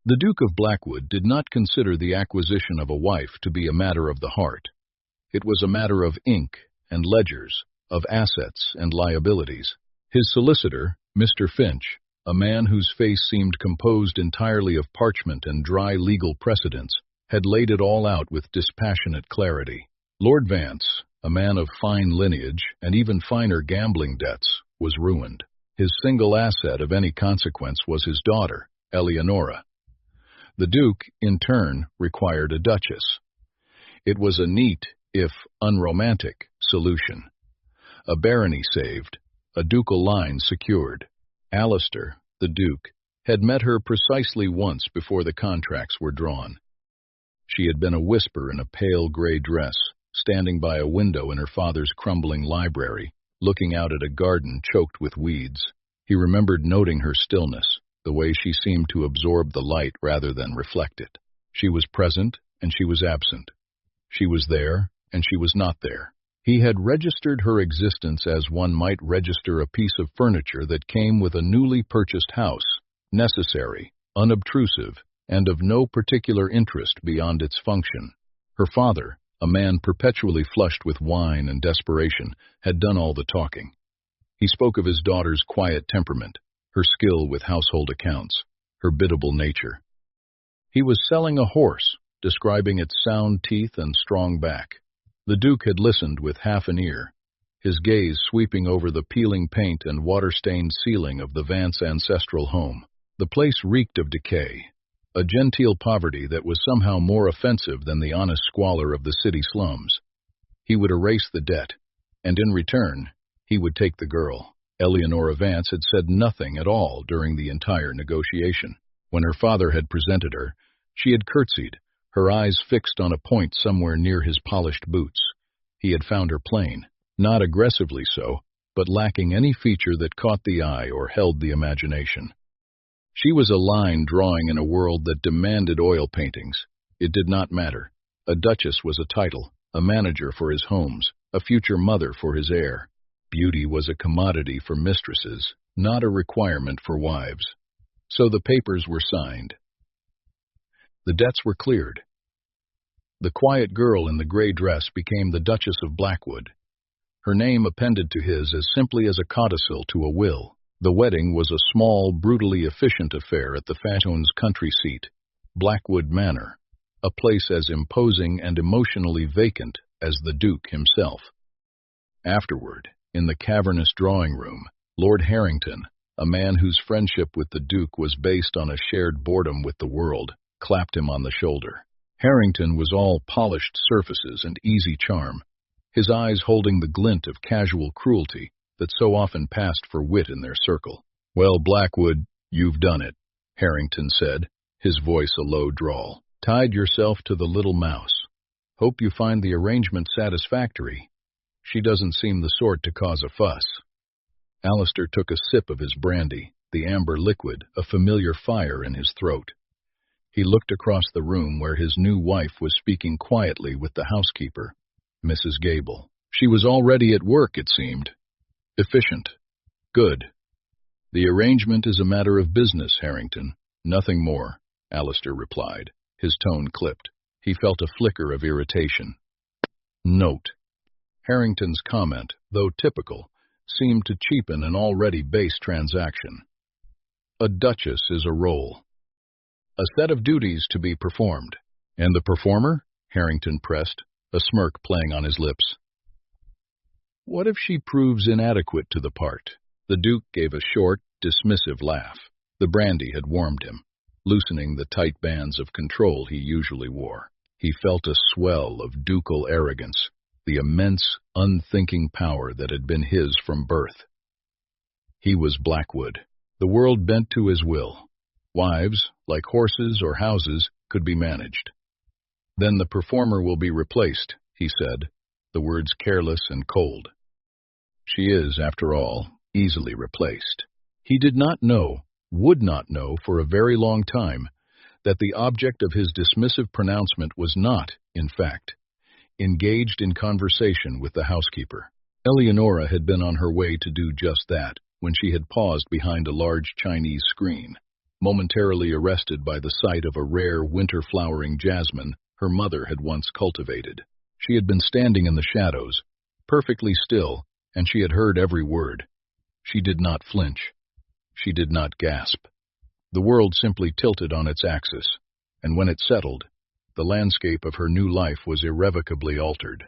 The Duke of Blackwood did not consider the acquisition of a wife to be a matter of the heart. It was a matter of ink and ledgers, of assets and liabilities. His solicitor, Mr. Finch, a man whose face seemed composed entirely of parchment and dry legal precedents, had laid it all out with dispassionate clarity. Lord Vance, a man of fine lineage and even finer gambling debts, was ruined. His single asset of any consequence was his daughter, Eleonora. The Duke, in turn, required a duchess. It was a neat, if unromantic, solution. A barony saved, a ducal line secured. Alistair, the Duke, had met her precisely once before the contracts were drawn. She had been a whisper in a pale gray dress, standing by a window in her father's crumbling library, looking out at a garden choked with weeds. He remembered noting her stillness, the way she seemed to absorb the light rather than reflect it. She was present, and she was absent. She was there, and she was not there. He had registered her existence as one might register a piece of furniture that came with a newly purchased house, necessary, unobtrusive, and of no particular interest beyond its function. Her father, a man perpetually flushed with wine and desperation, had done all the talking. He spoke of his daughter's quiet temperament, her skill with household accounts, her biddable nature. He was selling a horse, describing its sound teeth and strong back. The Duke had listened with half an ear, his gaze sweeping over the peeling paint and water-stained ceiling of the Vance ancestral home. The place reeked of decay, a genteel poverty that was somehow more offensive than the honest squalor of the city slums. He would erase the debt, and in return, he would take the girl. Eleonora Vance had said nothing at all during the entire negotiation. When her father had presented her, she had curtsied, her eyes fixed on a point somewhere near his polished boots. He had found her plain, not aggressively so, but lacking any feature that caught the eye or held the imagination. She was a line drawing in a world that demanded oil paintings. It did not matter. A duchess was a title, a manager for his homes, a future mother for his heir. Beauty was a commodity for mistresses, not a requirement for wives. So the papers were signed. The debts were cleared. The quiet girl in the gray dress became the Duchess of Blackwood, her name appended to his as simply as a codicil to a will. The wedding was a small, brutally efficient affair at the Fashion's country seat, Blackwood Manor, a place as imposing and emotionally vacant as the Duke himself. Afterward, in the cavernous drawing room, Lord Harrington, a man whose friendship with the Duke was based on a shared boredom with the world, clapped him on the shoulder. Harrington was all polished surfaces and easy charm, his eyes holding the glint of casual cruelty that so often passed for wit in their circle. "Well, Blackwood, you've done it," Harrington said, his voice a low drawl. "Tied yourself to the little mouse. Hope you find the arrangement satisfactory. She doesn't seem the sort to cause a fuss." Alistair took a sip of his brandy, the amber liquid, a familiar fire in his throat. He looked across the room where his new wife was speaking quietly with the housekeeper, Mrs. Gable. She was already at work, it seemed. Efficient. Good. "The arrangement is a matter of business, Harrington. Nothing more," Alistair replied, his tone clipped. He felt a flicker of irritation. Note. Harrington's comment, though typical, seemed to cheapen an already base transaction. A duchess is a role. A set of duties to be performed. "And the performer?" Harrington pressed, a smirk playing on his lips. "What if she proves inadequate to the part?" The Duke gave a short, dismissive laugh. The brandy had warmed him, loosening the tight bands of control he usually wore. He felt a swell of ducal arrogance, the immense, unthinking power that had been his from birth. He was Blackwood. The world bent to his will. Wives, like horses or houses, could be managed. "Then the performer will be replaced," he said, the words careless and cold. "She is, after all, easily replaced." He did not know, would not know for a very long time, that the object of his dismissive pronouncement was not, in fact, engaged in conversation with the housekeeper. Eleonora had been on her way to do just that when she had paused behind a large Chinese screen. momentarily arrested by the sight of a rare winter-flowering jasmine her mother had once cultivated. She had been standing in the shadows, perfectly still, and she had heard every word. She did not flinch. She did not gasp. The world simply tilted on its axis, and when it settled, the landscape of her new life was irrevocably altered.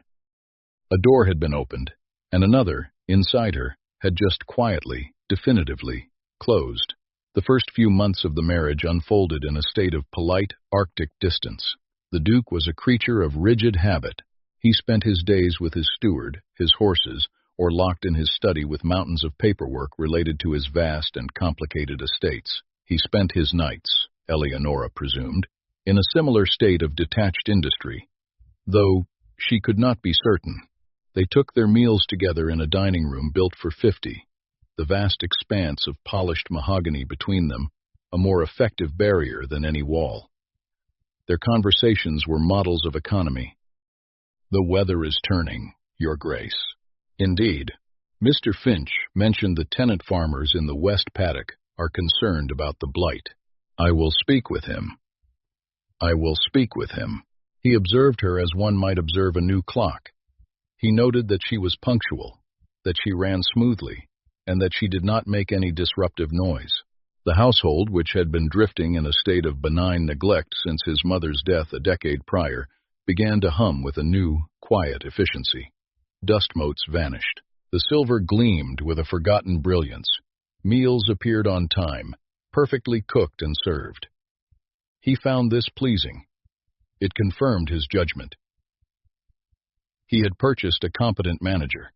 A door had been opened, and another, inside her, had just quietly, definitively, closed. The first few months of the marriage unfolded in a state of polite, Arctic distance. The Duke was a creature of rigid habit. He spent his days with his steward, his horses, or locked in his study with mountains of paperwork related to his vast and complicated estates. He spent his nights, Eleonora presumed, in a similar state of detached industry, though she could not be certain. They took their meals together in a dining room built for 50, the vast expanse of polished mahogany between them, a more effective barrier than any wall. Their conversations were models of economy. "The weather is turning, Your Grace." Indeed, Mr. Finch mentioned the tenant farmers in the West Paddock are concerned about the blight. "I will speak with him. I will speak with him." He observed her as one might observe a new clock. He noted that she was punctual, that she ran smoothly, and that she did not make any disruptive noise. The household, which had been drifting in a state of benign neglect since his mother's death a decade prior, began to hum with a new, quiet efficiency. Dust motes vanished. The silver gleamed with a forgotten brilliance. Meals appeared on time, perfectly cooked and served. He found this pleasing. It confirmed his judgment. He had purchased a competent manager.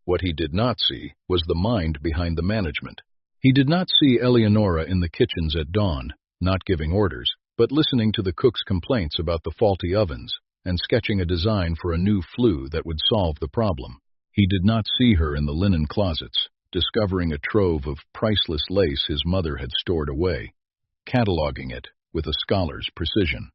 What he did not see was the mind behind the management. He did not see Eleonora in the kitchens at dawn, not giving orders, but listening to the cook's complaints about the faulty ovens and sketching a design for a new flue that would solve the problem. He did not see her in the linen closets, discovering a trove of priceless lace his mother had stored away, cataloging it with a scholar's precision.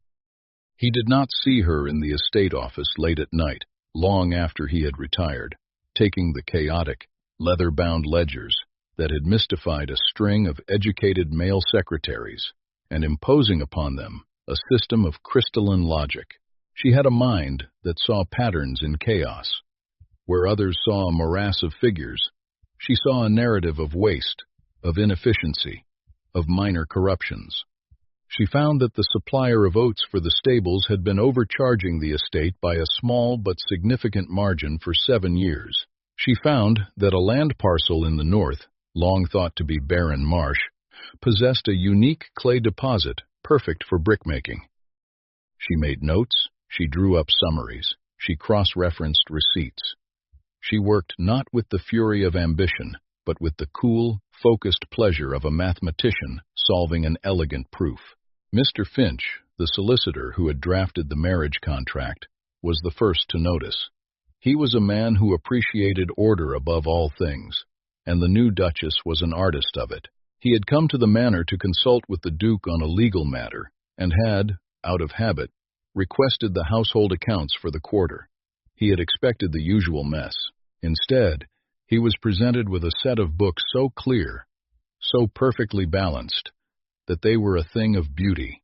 He did not see her in the estate office late at night, long after he had retired, taking the chaotic, leather-bound ledgers that had mystified a string of educated male secretaries and imposing upon them a system of crystalline logic. She had a mind that saw patterns in chaos. Where others saw a morass of figures, she saw a narrative of waste, of inefficiency, of minor corruptions. She found that the supplier of oats for the stables had been overcharging the estate by a small but significant margin for 7 years. She found that a land parcel in the north, long thought to be barren marsh, possessed a unique clay deposit perfect for brickmaking. She made notes, she drew up summaries, she cross-referenced receipts. She worked not with the fury of ambition, but with the cool, focused pleasure of a mathematician solving an elegant proof. Mr. Finch, the solicitor who had drafted the marriage contract, was the first to notice. He was a man who appreciated order above all things, and the new Duchess was an artist of it. He had come to the manor to consult with the Duke on a legal matter, and had, out of habit, requested the household accounts for the quarter. He had expected the usual mess. Instead, he was presented with a set of books so clear, so perfectly balanced, that they were a thing of beauty.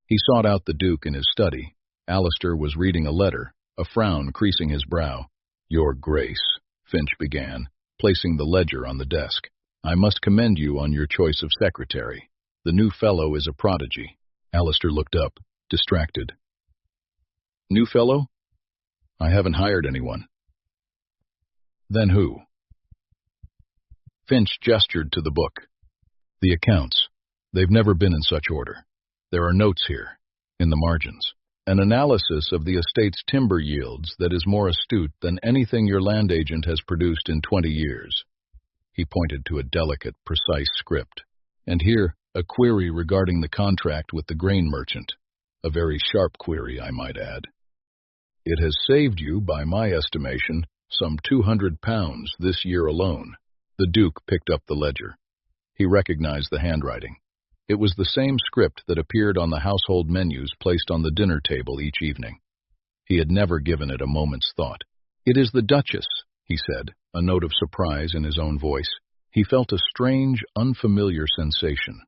He sought out the Duke in his study. Alistair was reading a letter, a frown creasing his brow. "Your Grace," Finch began, placing the ledger on the desk. "I must commend you on your choice of secretary. The new fellow is a prodigy." Alistair looked up, distracted. "New fellow? I haven't hired anyone." "Then who?" Finch gestured to the book. "The accounts. They've never been in such order. There are notes here, in the margins. An analysis of the estate's timber yields that is more astute than anything your land agent has produced in 20 years. He pointed to a delicate, precise script. "And here, a query regarding the contract with the grain merchant. A very sharp query, I might add. It has saved you, by my estimation, some £200 this year alone." The Duke picked up the ledger. He recognized the handwriting. It was the same script that appeared on the household menus placed on the dinner table each evening. He had never given it a moment's thought. "It is the Duchess," he said, a note of surprise in his own voice. He felt a strange, unfamiliar sensation.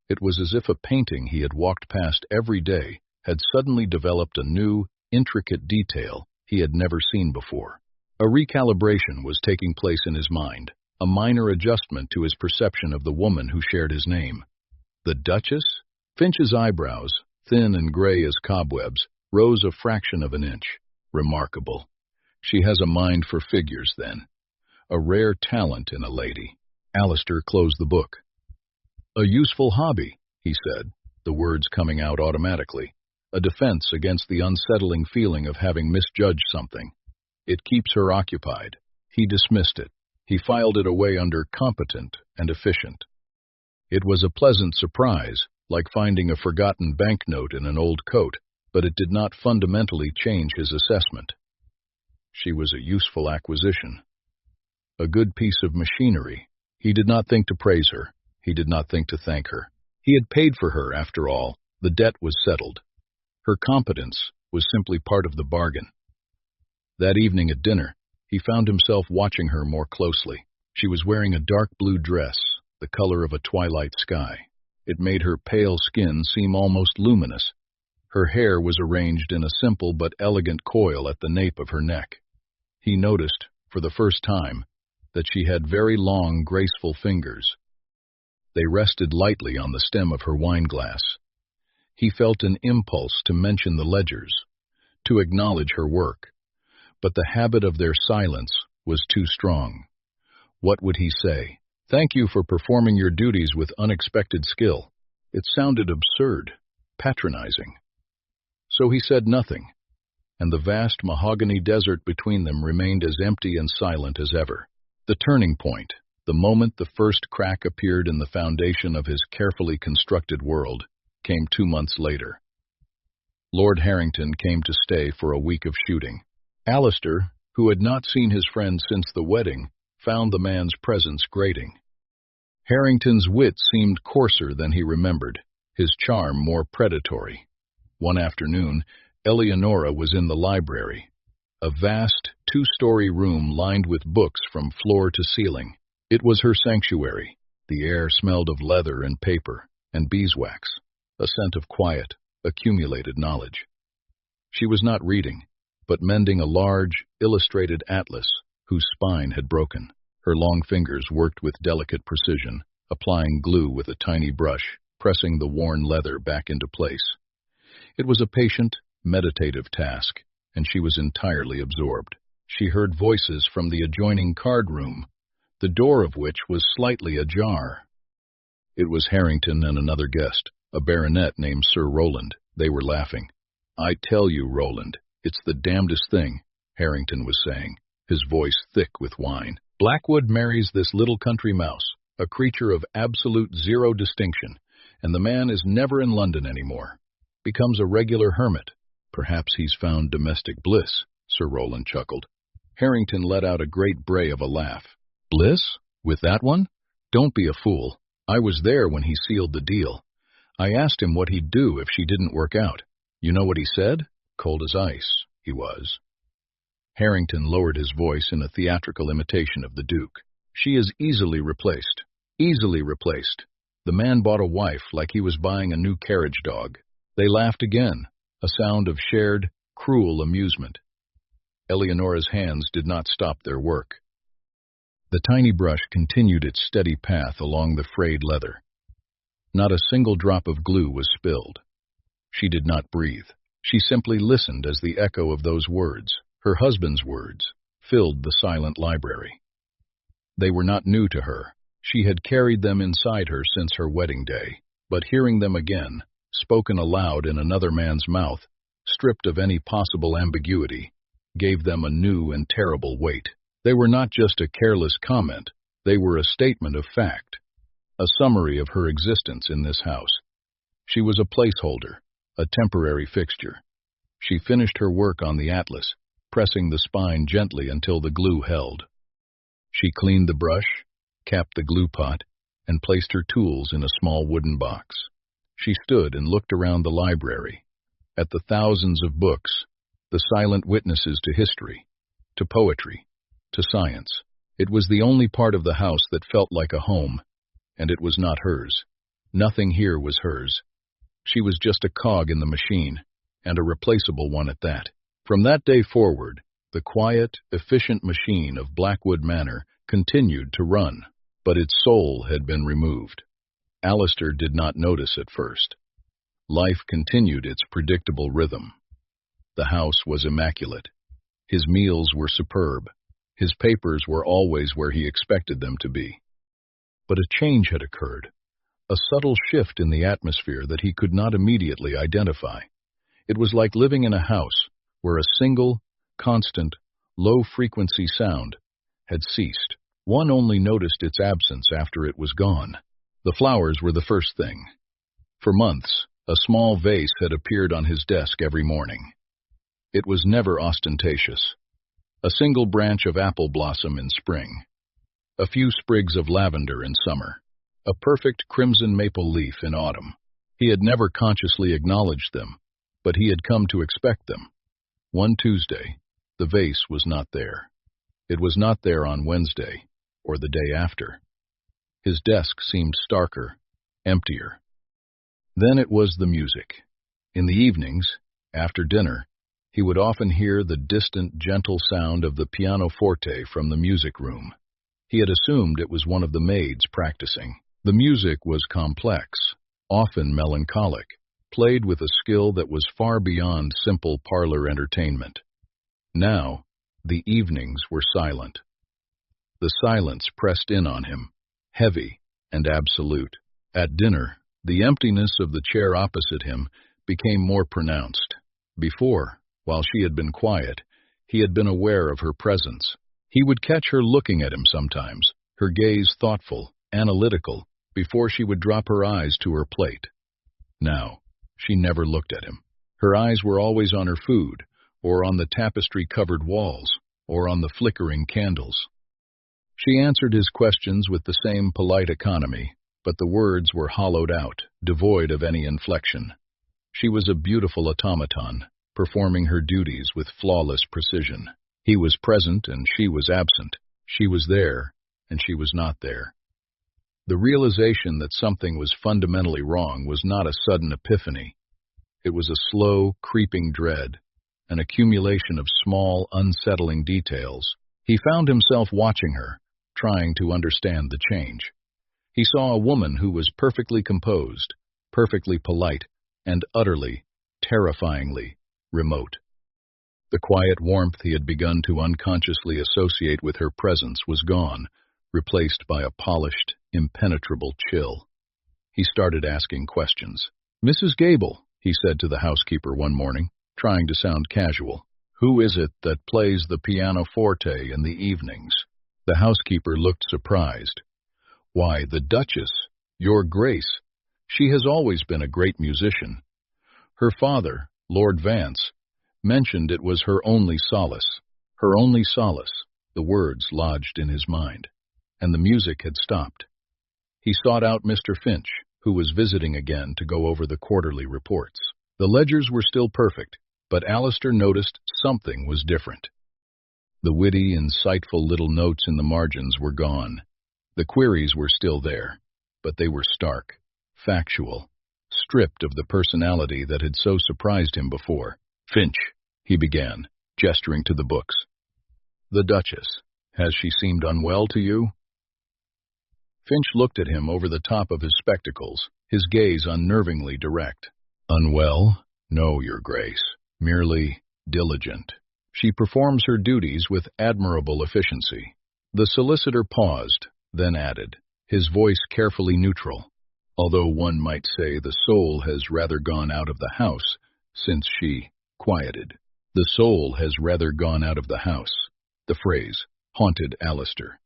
It was as if a painting he had walked past every day had suddenly developed a new, intricate detail he had never seen before. A recalibration was taking place in his mind, a minor adjustment to his perception of the woman who shared his name. The Duchess? Finch's eyebrows, thin and gray as cobwebs, rose a fraction of an inch. Remarkable. She has a mind for figures, then. A rare talent in a lady. Alistair closed the book. A useful hobby, he said, the words coming out automatically. A defense against the unsettling feeling of having misjudged something. It keeps her occupied. He dismissed it. He filed it away under competent and efficient. It was a pleasant surprise, like finding a forgotten banknote in an old coat, but it did not fundamentally change his assessment. She was a useful acquisition. A good piece of machinery. He did not think to praise her. He did not think to thank her. He had paid for her, after all. The debt was settled. Her competence was simply part of the bargain. That evening at dinner, he found himself watching her more closely. She was wearing a dark blue dress, the color of a twilight sky. It made her pale skin seem almost luminous. Her hair was arranged in a simple but elegant coil at the nape of her neck. He noticed, for the first time, that she had very long, graceful fingers. They rested lightly on the stem of her wineglass. He felt an impulse to mention the ledgers, to acknowledge her work, but the habit of their silence was too strong. What would he say? Thank you for performing your duties with unexpected skill. It sounded absurd, patronizing. So he said nothing, and the vast mahogany desert between them remained as empty and silent as ever. The turning point, the moment the first crack appeared in the foundation of his carefully constructed world, came 2 months later. Lord Harrington came to stay for a week of shooting. Alistair, who had not seen his friend since the wedding, found the man's presence grating. Harrington's wit seemed coarser than he remembered, his charm more predatory. One afternoon, Eleonora was in the library, a vast, 2-story room lined with books from floor to ceiling. It was her sanctuary. The air smelled of leather and paper and beeswax, a scent of quiet, accumulated knowledge. She was not reading, but mending a large, illustrated atlas whose spine had broken. Her long fingers worked with delicate precision, applying glue with a tiny brush, pressing the worn leather back into place. It was a patient, meditative task, and she was entirely absorbed. She heard voices from the adjoining card room, the door of which was slightly ajar. It was Harrington and another guest, a baronet named Sir Roland. They were laughing. I tell you, Roland, it's the damnedest thing, Harrington was saying, his voice thick with wine. Blackwood marries this little country mouse, a creature of absolute zero distinction, and the man is never in London anymore. Becomes a regular hermit. Perhaps he's found domestic bliss, Sir Roland chuckled. Harrington let out a great bray of a laugh. Bliss? With that one? Don't be a fool. I was there when he sealed the deal. I asked him what he'd do if she didn't work out. You know what he said? Cold as ice, he was. Harrington lowered his voice in a theatrical imitation of the Duke. She is easily replaced. Easily replaced. The man bought a wife like he was buying a new carriage dog. They laughed again, a sound of shared, cruel amusement. Eleonora's hands did not stop their work. The tiny brush continued its steady path along the frayed leather. Not a single drop of glue was spilled. She did not breathe. She simply listened as the echo of those words, her husband's words, filled the silent library. They were not new to her. She had carried them inside her since her wedding day, but hearing them again, spoken aloud in another man's mouth, stripped of any possible ambiguity, gave them a new and terrible weight. They were not just a careless comment, they were a statement of fact, a summary of her existence in this house. She was a placeholder, a temporary fixture. She finished her work on the atlas, pressing the spine gently until the glue held. She cleaned the brush, capped the glue pot, and placed her tools in a small wooden box. She stood and looked around the library, at the thousands of books, the silent witnesses to history, to poetry, to science. It was the only part of the house that felt like a home, and it was not hers. Nothing here was hers. She was just a cog in the machine, and a replaceable one at that. From that day forward, the quiet, efficient machine of Blackwood Manor continued to run, but its soul had been removed. Alistair did not notice at first. Life continued its predictable rhythm. The house was immaculate. His meals were superb. His papers were always where he expected them to be. But a change had occurred, a subtle shift in the atmosphere that he could not immediately identify. It was like living in a house where a single, constant, low-frequency sound had ceased. One only noticed its absence after it was gone. The flowers were the first thing. For months, a small vase had appeared on his desk every morning. It was never ostentatious. A single branch of apple blossom in spring, a few sprigs of lavender in summer, a perfect crimson maple leaf in autumn. He had never consciously acknowledged them, but he had come to expect them. One Tuesday, the vase was not there. It was not there on Wednesday, or the day after. His desk seemed starker, emptier. Then it was the music. In the evenings, after dinner, he would often hear the distant, gentle sound of the pianoforte from the music room. He had assumed it was one of the maids practicing. The music was complex, often melancholic, played with a skill that was far beyond simple parlor entertainment. Now, the evenings were silent. The silence pressed in on him, heavy and absolute. At dinner, the emptiness of the chair opposite him became more pronounced. Before, while she had been quiet, he had been aware of her presence. He would catch her looking at him sometimes, her gaze thoughtful, analytical, before she would drop her eyes to her plate. Now, she never looked at him. Her eyes were always on her food, or on the tapestry-covered walls, or on the flickering candles. She answered his questions with the same polite economy, but the words were hollowed out, devoid of any inflection. She was a beautiful automaton, performing her duties with flawless precision. He was present and she was absent. She was there and she was not there. The realization that something was fundamentally wrong was not a sudden epiphany. It was a slow, creeping dread, an accumulation of small, unsettling details. He found himself watching her, trying to understand the change. He saw a woman who was perfectly composed, perfectly polite, and utterly, terrifyingly remote. The quiet warmth he had begun to unconsciously associate with her presence was gone, replaced by a polished, impenetrable chill. He started asking questions. "Mrs. Gable," he said to the housekeeper one morning, trying to sound casual, "who is it that plays the pianoforte in the evenings?" The housekeeper looked surprised. "Why, the Duchess, Your Grace. She has always been a great musician. Her father, Lord Vance, mentioned it was her only solace. Her only solace," the words lodged in his mind, and the music had stopped. He sought out Mr. Finch, who was visiting again to go over the quarterly reports. The ledgers were still perfect, but Alistair noticed something was different. The witty, insightful little notes in the margins were gone. The queries were still there, but they were stark, factual, stripped of the personality that had so surprised him before. "Finch," he began, gesturing to the books. "The Duchess, has she seemed unwell to you?" Finch looked at him over the top of his spectacles, his gaze unnervingly direct. "Unwell? No, Your Grace. Merely diligent. She performs her duties with admirable efficiency." The solicitor paused, then added, his voice carefully neutral, "Although one might say the soul has rather gone out of the house since she quieted." The soul has rather gone out of the house. The phrase haunted Alistair.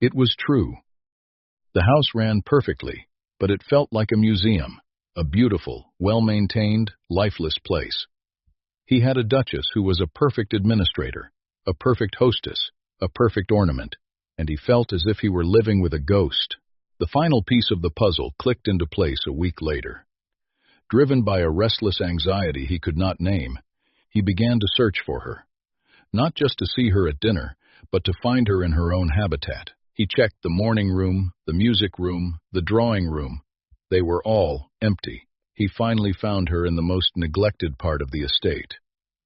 It was true. The house ran perfectly, but it felt like a museum, a beautiful, well-maintained, lifeless place. He had a duchess who was a perfect administrator, a perfect hostess, a perfect ornament, and he felt as if he were living with a ghost. The final piece of the puzzle clicked into place a week later. Driven by a restless anxiety he could not name, he began to search for her. Not just to see her at dinner, but to find her in her own habitat. He checked the morning room, the music room, the drawing room, They were all empty. He finally found her in the most neglected part of the estate,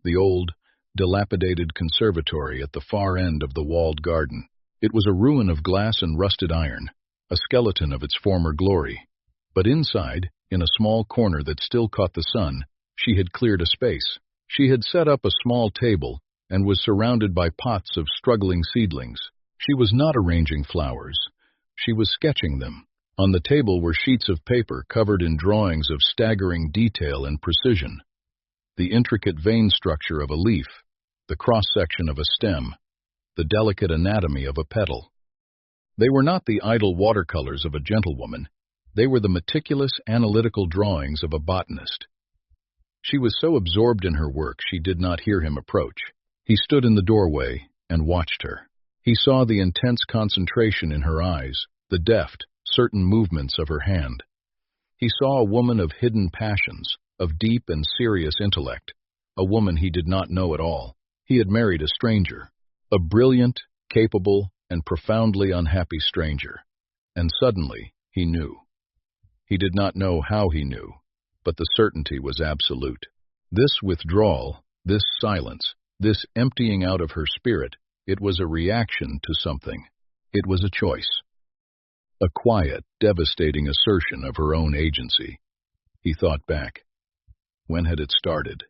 the old, dilapidated conservatory at the far end of the walled garden. It was a ruin of glass and rusted iron, a skeleton of its former glory. But inside, in a small corner that still caught the sun, she had cleared a space. She had set up a small table and was surrounded by pots of struggling seedlings. She was not arranging flowers. She was sketching them. On the table were sheets of paper covered in drawings of staggering detail and precision. The intricate vein structure of a leaf, the cross-section of a stem, the delicate anatomy of a petal. They were not the idle watercolors of a gentlewoman. They were the meticulous, analytical drawings of a botanist. She was so absorbed in her work she did not hear him approach. He stood in the doorway and watched her. He saw the intense concentration in her eyes, the deft, certain movements of her hand. He saw a woman of hidden passions, of deep and serious intellect, a woman he did not know at all. He had married a stranger, a brilliant, capable, and profoundly unhappy stranger. And suddenly, he knew. He did not know how he knew, but the certainty was absolute. This withdrawal, this silence, this emptying out of her spirit, it was a reaction to something. It was a choice. A quiet, devastating assertion of her own agency. He thought back. When had it started?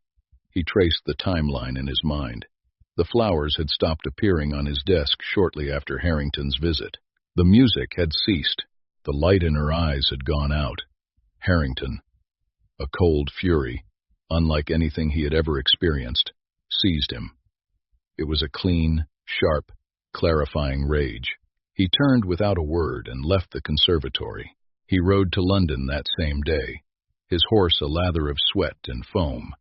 He traced the timeline in his mind. The flowers had stopped appearing on his desk shortly after Harrington's visit. The music had ceased. The light in her eyes had gone out. Harrington, a cold fury, unlike anything he had ever experienced, seized him. It was a clean, sharp, clarifying rage. He turned without a word and left the conservatory. He rode to London that same day, his horse a lather of sweat and foam.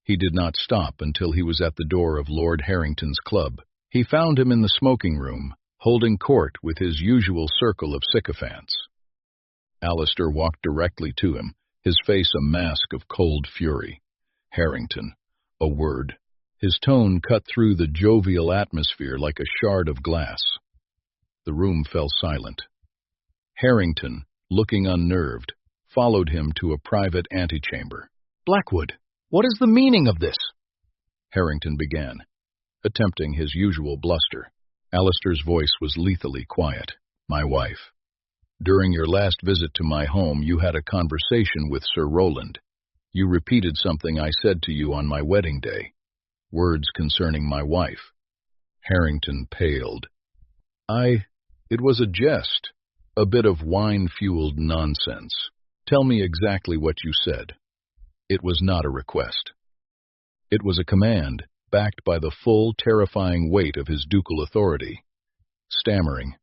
He did not stop until he was at the door of Lord Harrington's club. He found him in the smoking room, holding court with his usual circle of sycophants. Alistair walked directly to him, his face a mask of cold fury. Harrington, a word. His tone cut through the jovial atmosphere like a shard of glass. The room fell silent. Harrington, looking unnerved, followed him to a private antechamber. "Blackwood, what is the meaning of this?" Harrington began, attempting his usual bluster. Alistair's voice was lethally quiet. "My wife. During your last visit to my home, you had a conversation with Sir Roland. You repeated something I said to you on my wedding day. Words concerning my wife." Harrington paled. It was a jest, a bit of wine-fueled nonsense. Tell me exactly what you said." It was not a request. It was a command, backed by the full, terrifying weight of his ducal authority. Stammering,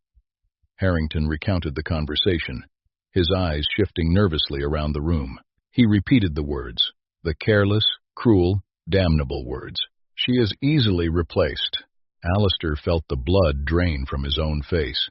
Harrington recounted the conversation, his eyes shifting nervously around the room. He repeated the words, the careless, cruel, damnable words. "She is easily replaced." Alistair felt the blood drain from his own face.